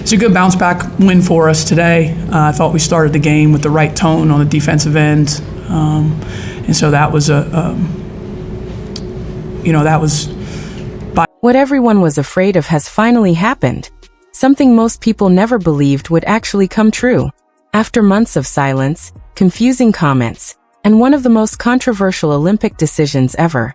It's a good bounce back win for us today. I thought we started the game with the right tone on the defensive end, and so that was What everyone was afraid of has finally happened. Something most people never believed would actually come true. After months of silence, confusing comments, and one of the most controversial Olympic decisions ever,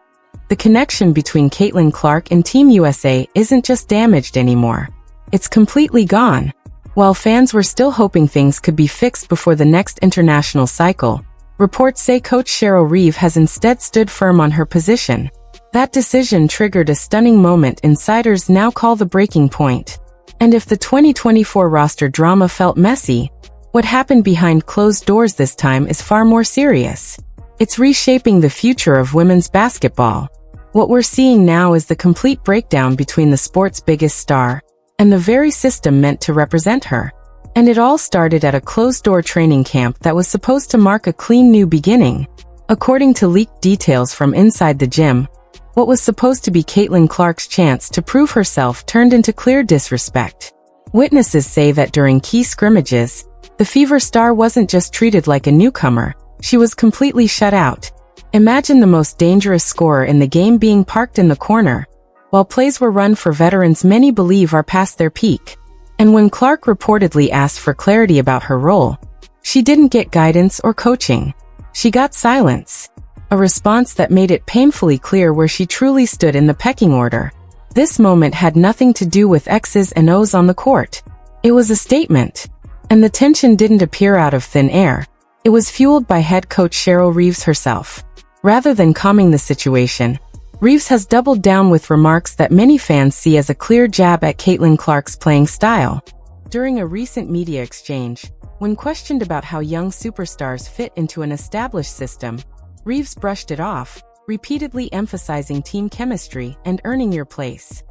the connection between Caitlin Clark and Team USA isn't just damaged anymore. It's completely gone. While fans were still hoping things could be fixed before the next international cycle, reports say coach Cheryl Reeves has instead stood firm on her position. That decision triggered a stunning moment insiders now call the breaking point. And if the 2024 roster drama felt messy, what happened behind closed doors this time is far more serious. It's reshaping the future of women's basketball. What we're seeing now is the complete breakdown between the sport's biggest star and the very system meant to represent her. And it all started at a closed-door training camp that was supposed to mark a clean new beginning. According to leaked details from inside the gym, what was supposed to be Caitlin Clark's chance to prove herself turned into clear disrespect. Witnesses say that during key scrimmages, the Fever star wasn't just treated like a newcomer, she was completely shut out. Imagine the most dangerous scorer in the game being parked in the corner, while plays were run for veterans many believe are past their peak. And when Clark reportedly asked for clarity about her role, she didn't get guidance or coaching. She got silence. A response that made it painfully clear where she truly stood in the pecking order. This moment had nothing to do with X's and O's on the court. It was a statement. And the tension didn't appear out of thin air. It was fueled by head coach Cheryl Reeves herself. Rather than calming the situation, Reeves has doubled down with remarks that many fans see as a clear jab at Caitlin Clark's playing style. During a recent media exchange, when questioned about how young superstars fit into an established system, Reeves brushed it off, repeatedly emphasizing team chemistry and earning your place.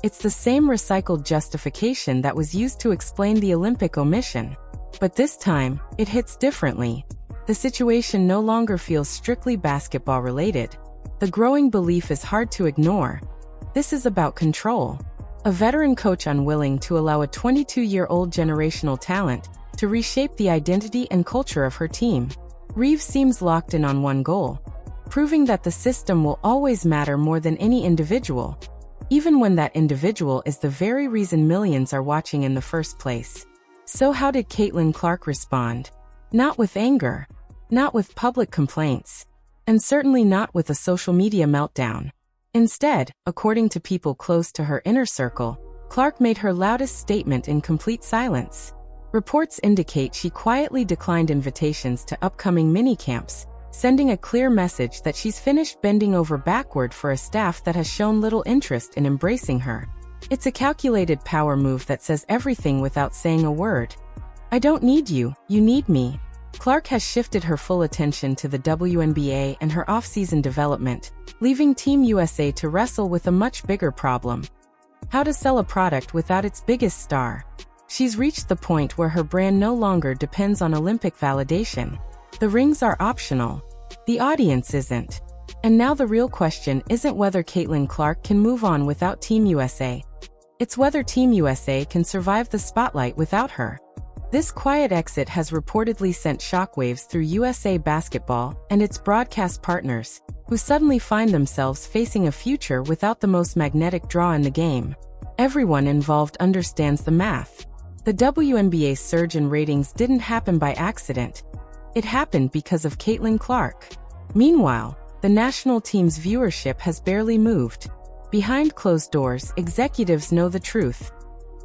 It's the same recycled justification that was used to explain the Olympic omission. But this time, it hits differently. The situation no longer feels strictly basketball related. The growing belief is hard to ignore. This is about control. A veteran coach unwilling to allow a 22-year-old generational talent to reshape the identity and culture of her team. Reeves seems locked in on one goal, proving that the system will always matter more than any individual, even when that individual is the very reason millions are watching in the first place. So how did Caitlin Clark respond? Not with anger, not with public complaints, and certainly not with a social media meltdown. Instead, according to people close to her inner circle, Clark made her loudest statement in complete silence. Reports indicate she quietly declined invitations to upcoming mini-camps, sending a clear message that she's finished bending over backward for a staff that has shown little interest in embracing her. It's a calculated power move that says everything without saying a word. I don't need you, you need me. Clark has shifted her full attention to the WNBA and her off-season development, leaving Team USA to wrestle with a much bigger problem: how to sell a product without its biggest star. She's reached the point where her brand no longer depends on Olympic validation. The rings are optional. The audience isn't. And now the real question isn't whether Caitlin Clark can move on without Team USA. It's whether Team USA can survive the spotlight without her. This quiet exit has reportedly sent shockwaves through USA Basketball and its broadcast partners, who suddenly find themselves facing a future without the most magnetic draw in the game. Everyone involved understands the math. The WNBA's surge in ratings didn't happen by accident. It happened because of Caitlin Clark. Meanwhile, the national team's viewership has barely moved. Behind closed doors, executives know the truth.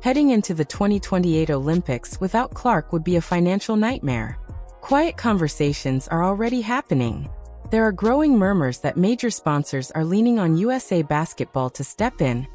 Heading into the 2028 Olympics without Clark would be a financial nightmare. Quiet conversations are already happening. There are growing murmurs that major sponsors are leaning on USA Basketball to step in,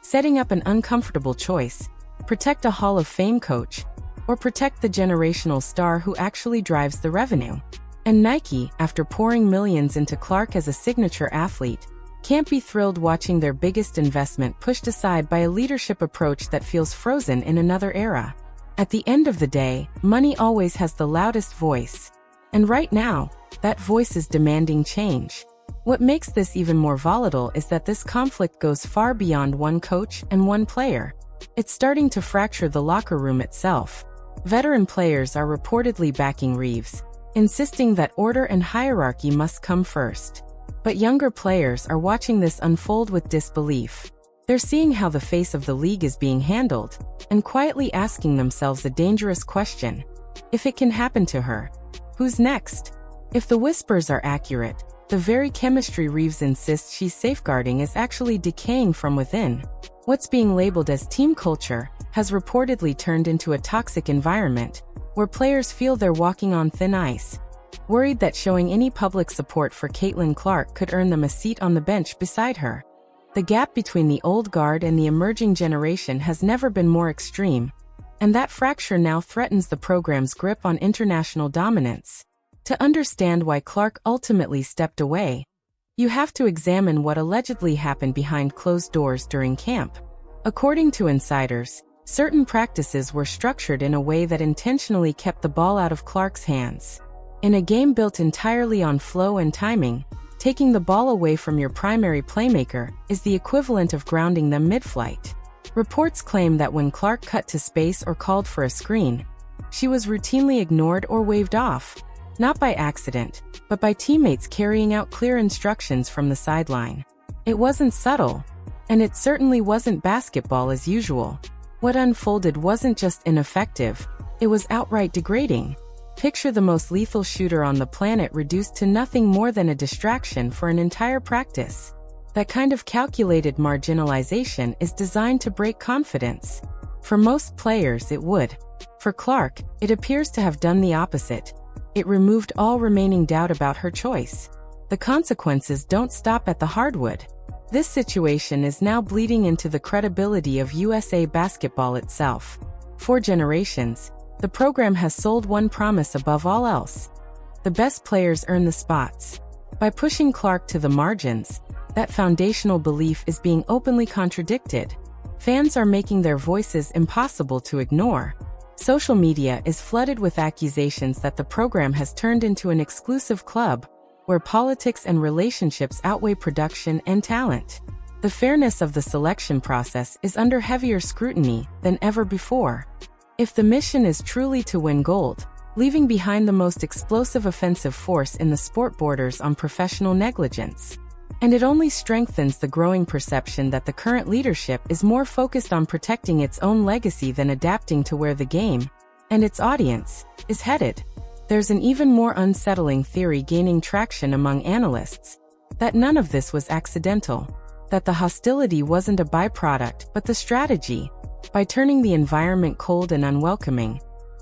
setting up an uncomfortable choice: protect a Hall of Fame coach, or protect the generational star who actually drives the revenue. And Nike, after pouring millions into Clark as a signature athlete, can't be thrilled watching their biggest investment pushed aside by a leadership approach that feels frozen in another era. At the end of the day, money always has the loudest voice. And right now, that voice is demanding change. What makes this even more volatile is that this conflict goes far beyond one coach and one player. It's starting to fracture the locker room itself. Veteran players are reportedly backing Reeves, insisting that order and hierarchy must come first. But younger players are watching this unfold with disbelief. They're seeing how the face of the league is being handled, and quietly asking themselves a dangerous question. If it can happen to her, who's next? If the whispers are accurate, the very chemistry Reeves insists she's safeguarding is actually decaying from within. What's being labeled as team culture has reportedly turned into a toxic environment, where players feel they're walking on thin ice, worried that showing any public support for Caitlin Clark could earn them a seat on the bench beside her. The gap between the old guard and the emerging generation has never been more extreme, and that fracture now threatens the program's grip on international dominance. To understand why Clark ultimately stepped away, you have to examine what allegedly happened behind closed doors during camp. According to insiders, certain practices were structured in a way that intentionally kept the ball out of Clark's hands. In a game built entirely on flow and timing, taking the ball away from your primary playmaker is the equivalent of grounding them mid-flight. Reports claim that when Clark cut to space or called for a screen, she was routinely ignored or waved off, not by accident, but by teammates carrying out clear instructions from the sideline. It wasn't subtle, and it certainly wasn't basketball as usual. What unfolded wasn't just ineffective, it was outright degrading. Picture the most lethal shooter on the planet reduced to nothing more than a distraction for an entire practice. That kind of calculated marginalization is designed to break confidence. For most players it would. For Clark, it appears to have done the opposite. It removed all remaining doubt about her choice. The consequences don't stop at the hardwood. This situation is now bleeding into the credibility of USA basketball itself. For generations, the program has sold one promise above all else. The best players earn the spots. By pushing Clark to the margins, that foundational belief is being openly contradicted. Fans are making their voices impossible to ignore. Social media is flooded with accusations that the program has turned into an exclusive club, where politics and relationships outweigh production and talent. The fairness of the selection process is under heavier scrutiny than ever before. If the mission is truly to win gold, leaving behind the most explosive offensive force in the sport borders on professional negligence. And it only strengthens the growing perception that the current leadership is more focused on protecting its own legacy than adapting to where the game, and its audience, is headed. There's an even more unsettling theory gaining traction among analysts, that none of this was accidental, that the hostility wasn't a byproduct but the strategy. By turning the environment cold and unwelcoming,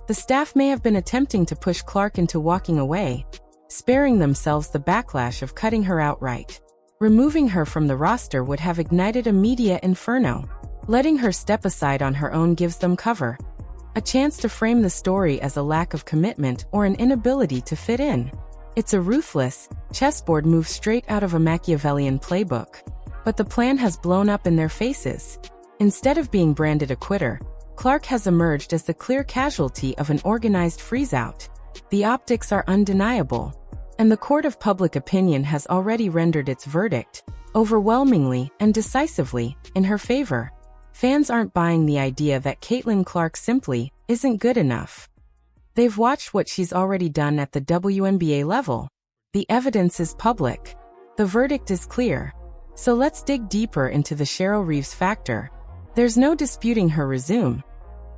the staff may have been attempting to push Clark into walking away, sparing themselves the backlash of cutting her outright. Removing her from the roster would have ignited a media inferno. Letting her step aside on her own gives them cover. A chance to frame the story as a lack of commitment or an inability to fit in. It's a ruthless, chessboard move straight out of a Machiavellian playbook. But the plan has blown up in their faces. Instead of being branded a quitter, Clark has emerged as the clear casualty of an organized freeze-out. The optics are undeniable, and the court of public opinion has already rendered its verdict, overwhelmingly and decisively, in her favor. Fans aren't buying the idea that Caitlin Clark simply isn't good enough. They've watched what she's already done at the WNBA level. The evidence is public. The verdict is clear. So let's dig deeper into the Cheryl Reeves factor. There's no disputing her resume.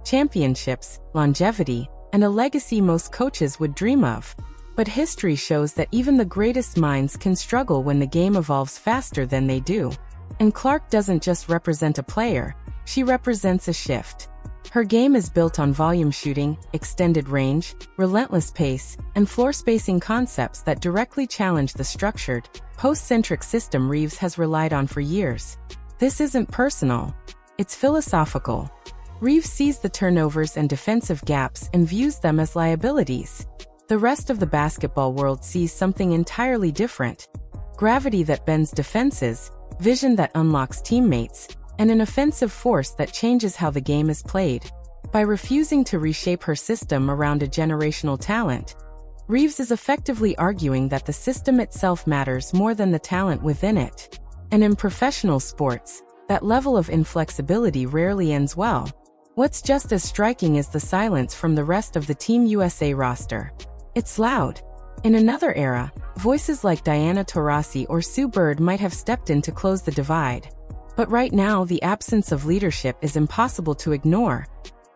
Championships, longevity, and a legacy most coaches would dream of. But history shows that even the greatest minds can struggle when the game evolves faster than they do. And Clark doesn't just represent a player, she represents a shift. Her game is built on volume shooting, extended range, relentless pace, and floor spacing concepts that directly challenge the structured, post-centric system Reeves has relied on for years. This isn't personal. It's philosophical. Reeves sees the turnovers and defensive gaps and views them as liabilities. The rest of the basketball world sees something entirely different. Gravity that bends defenses, vision that unlocks teammates, and an offensive force that changes how the game is played. By refusing to reshape her system around a generational talent, Reeves is effectively arguing that the system itself matters more than the talent within it. And in professional sports, That level of inflexibility rarely ends well. What's just as striking is the silence from the rest of the Team USA roster. It's loud. In another era, voices like Diana Taurasi or Sue Bird might have stepped in to close the divide. But right now, the absence of leadership is impossible to ignore.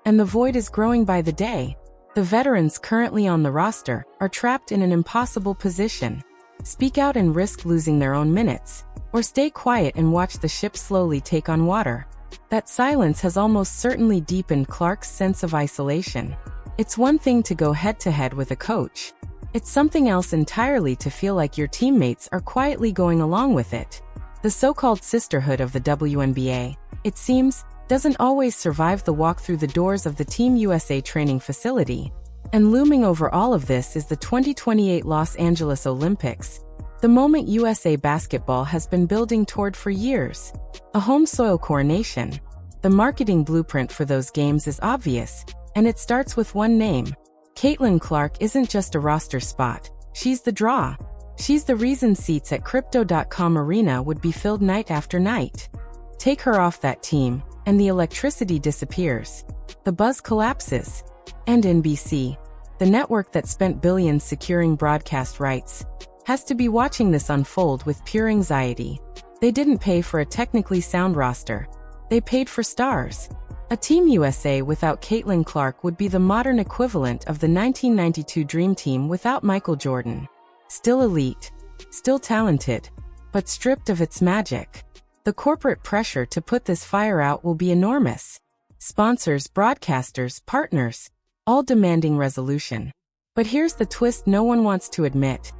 And the void is growing by the day. The veterans currently on the roster are trapped in an impossible position. Speak out and risk losing their own minutes, or stay quiet and watch the ship slowly take on water. That silence has almost certainly deepened Clark's sense of isolation. It's one thing to go head-to-head with a coach. It's something else entirely to feel like your teammates are quietly going along with it. The so-called sisterhood of the WNBA, it seems, doesn't always survive the walk through the doors of the Team USA training facility. And looming over all of this is the 2028 Los Angeles Olympics, the moment USA basketball has been building toward for years. A home soil coronation. The marketing blueprint for those games is obvious, and it starts with one name. Caitlin Clark isn't just a roster spot, she's the draw. She's the reason seats at Crypto.com Arena would be filled night after night. Take her off that team, and the electricity disappears. The buzz collapses. And NBC, the network that spent billions securing broadcast rights, has to be watching this unfold with pure anxiety. They didn't pay for a technically sound roster. They paid for stars. A Team USA without Caitlin Clark would be the modern equivalent of the 1992 Dream Team without Michael Jordan. Still elite, still talented, but stripped of its magic. The corporate pressure to put this fire out will be enormous. Sponsors, broadcasters, partners, all demanding resolution. But here's the twist no one wants to admit.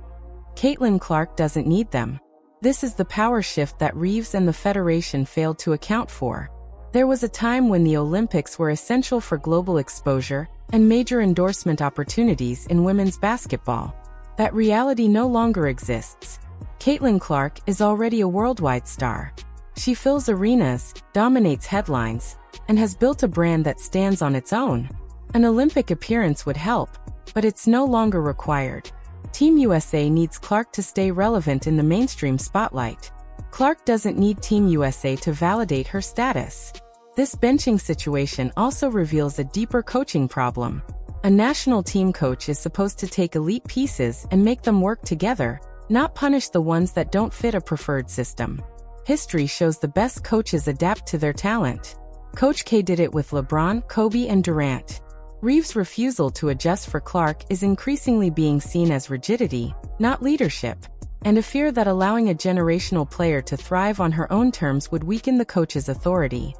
Caitlin Clark doesn't need them. This is the power shift that Reeves and the Federation failed to account for. There was a time when the Olympics were essential for global exposure and major endorsement opportunities in women's basketball. That reality no longer exists. Caitlin Clark is already a worldwide star. She fills arenas, dominates headlines, and has built a brand that stands on its own. An Olympic appearance would help, but it's no longer required. Team USA needs Clark to stay relevant in the mainstream spotlight. Clark doesn't need Team USA to validate her status. This benching situation also reveals a deeper coaching problem. A national team coach is supposed to take elite pieces and make them work together, not punish the ones that don't fit a preferred system. History shows the best coaches adapt to their talent. Coach K did it with LeBron, Kobe, and Durant. Reeves' refusal to adjust for Clark is increasingly being seen as rigidity, not leadership, and a fear that allowing a generational player to thrive on her own terms would weaken the coach's authority.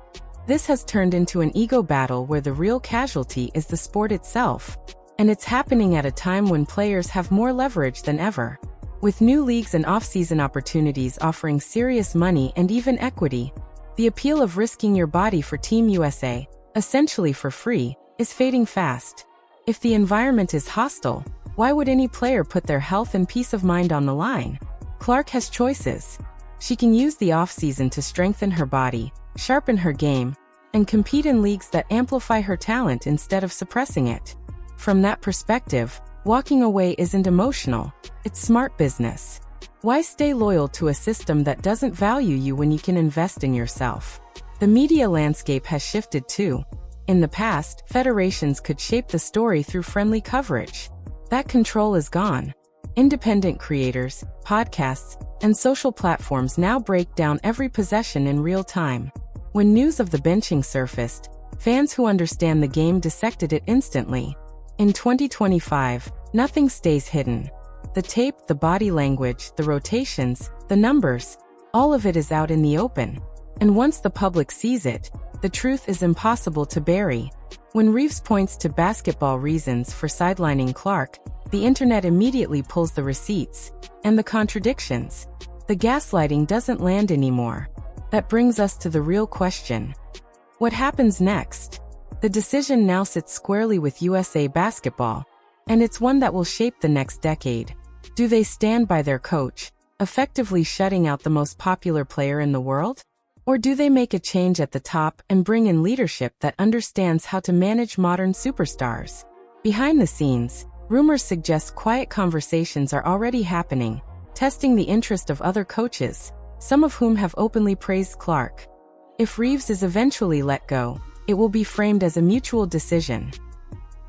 This has turned into an ego battle where the real casualty is the sport itself, and it's happening at a time when players have more leverage than ever. With new leagues and off-season opportunities offering serious money and even equity, the appeal of risking your body for Team USA, essentially for free, is fading fast. If the environment is hostile, why would any player put their health and peace of mind on the line? Clark has choices. She can use the off-season to strengthen her body, sharpen her game, and compete in leagues that amplify her talent instead of suppressing it. From that perspective, walking away isn't emotional, it's smart business. Why stay loyal to a system that doesn't value you when you can invest in yourself? The media landscape has shifted too. In the past, federations could shape the story through friendly coverage. That control is gone. Independent creators, podcasts, and social platforms now break down every possession in real time. When news of the benching surfaced, fans who understand the game dissected it instantly. In 2025, nothing stays hidden. The tape, the body language, the rotations, the numbers, all of it is out in the open. And once the public sees it, the truth is impossible to bury. When Reeves points to basketball reasons for sidelining Clark, the internet immediately pulls the receipts and the contradictions. The gaslighting doesn't land anymore. That brings us to the real question. What happens next? The decision now sits squarely with USA Basketball, and it's one that will shape the next decade. Do they stand by their coach, effectively shutting out the most popular player in the world? Or do they make a change at the top and bring in leadership that understands how to manage modern superstars? Behind the scenes, rumors suggest quiet conversations are already happening, testing the interest of other coaches, some of whom have openly praised Clark. If Reeves is eventually let go, it will be framed as a mutual decision.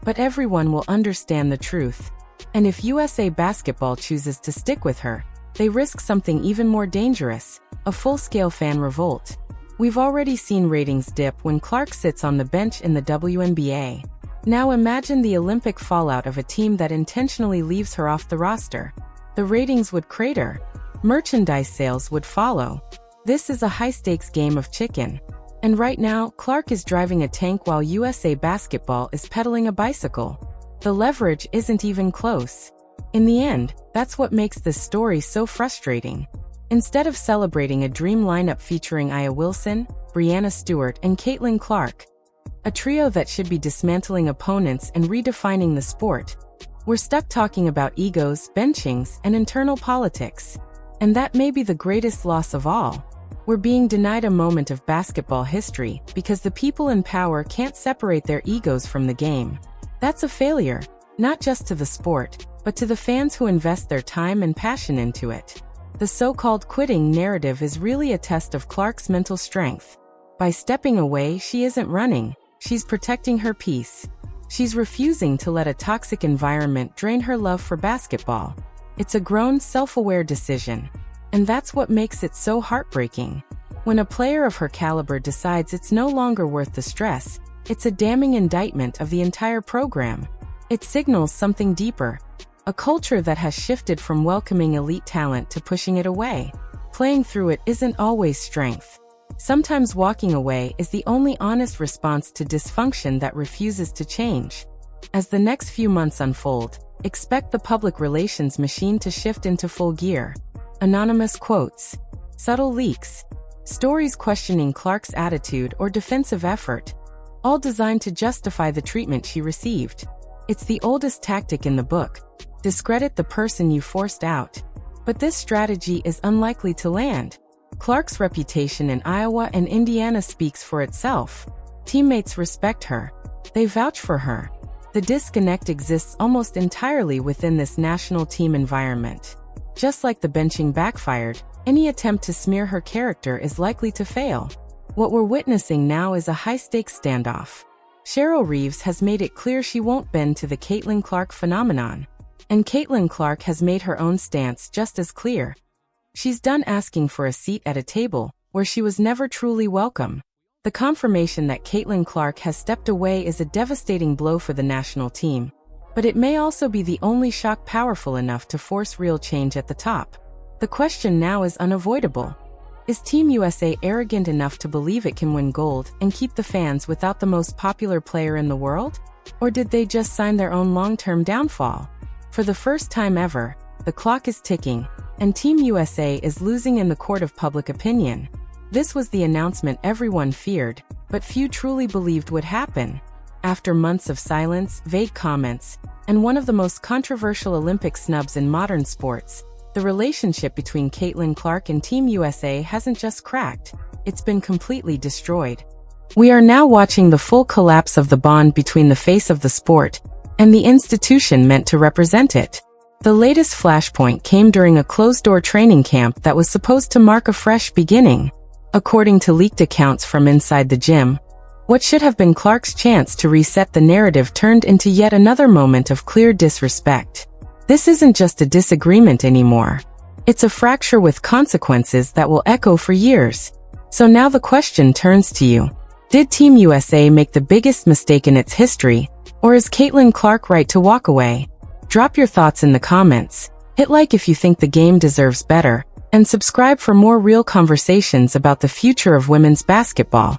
But everyone will understand the truth. And if USA Basketball chooses to stick with her, they risk something even more dangerous, a full-scale fan revolt. We've already seen ratings dip when Clark sits on the bench in the WNBA. Now imagine the Olympic fallout of a team that intentionally leaves her off the roster. The ratings would crater. Merchandise sales would follow. This is a high-stakes game of chicken. And right now, Clark is driving a tank while USA Basketball is pedaling a bicycle. The leverage isn't even close. In the end, that's what makes this story so frustrating. Instead of celebrating a dream lineup featuring Aya Wilson, Breanna Stewart, and Caitlin Clark, a trio that should be dismantling opponents and redefining the sport, we're stuck talking about egos, benchings, and internal politics. And that may be the greatest loss of all. We're being denied a moment of basketball history because the people in power can't separate their egos from the game. That's a failure, not just to the sport, but to the fans who invest their time and passion into it. The so-called quitting narrative is really a test of Clark's mental strength. By stepping away, she isn't running, she's protecting her peace. She's refusing to let a toxic environment drain her love for basketball. It's a grown, self-aware decision. And that's what makes it so heartbreaking. When a player of her caliber decides it's no longer worth the stress, it's a damning indictment of the entire program. It signals something deeper. A culture that has shifted from welcoming elite talent to pushing it away. Playing through it isn't always strength. Sometimes walking away is the only honest response to dysfunction that refuses to change. As the next few months unfold, expect the public relations machine to shift into full gear. Anonymous quotes, subtle leaks, stories questioning Clark's attitude or defensive effort, all designed to justify the treatment she received. It's the oldest tactic in the book. Discredit the person you forced out. But this strategy is unlikely to land. Clark's reputation in Iowa and Indiana speaks for itself. Teammates respect her. They vouch for her. The disconnect exists almost entirely within this national team environment. Just like the benching backfired, any attempt to smear her character is likely to fail. What we're witnessing now is a high-stakes standoff. Cheryl Reeves has made it clear she won't bend to the Caitlin Clark phenomenon. And Caitlin Clark has made her own stance just as clear. She's done asking for a seat at a table where she was never truly welcome. The confirmation that Caitlin Clark has stepped away is a devastating blow for the national team. But it may also be the only shock powerful enough to force real change at the top. The question now is unavoidable. Is Team USA arrogant enough to believe it can win gold and keep the fans without the most popular player in the world? Or did they just sign their own long-term downfall? For the first time ever, the clock is ticking, and Team USA is losing in the court of public opinion. This was the announcement everyone feared, but few truly believed would happen. After months of silence, vague comments, and one of the most controversial Olympic snubs in modern sports, the relationship between Caitlin Clark and Team USA hasn't just cracked, it's been completely destroyed. We are now watching the full collapse of the bond between the face of the sport and the institution meant to represent it. The latest flashpoint came during a closed-door training camp that was supposed to mark a fresh beginning. According to leaked accounts from inside the gym, what should have been Clark's chance to reset the narrative turned into yet another moment of clear disrespect. This isn't just a disagreement anymore. It's a fracture with consequences that will echo for years. So now the question turns to you. Did Team USA make the biggest mistake in its history, or is Caitlin Clark right to walk away? Drop your thoughts in the comments, hit like if you think the game deserves better, and subscribe for more real conversations about the future of women's basketball.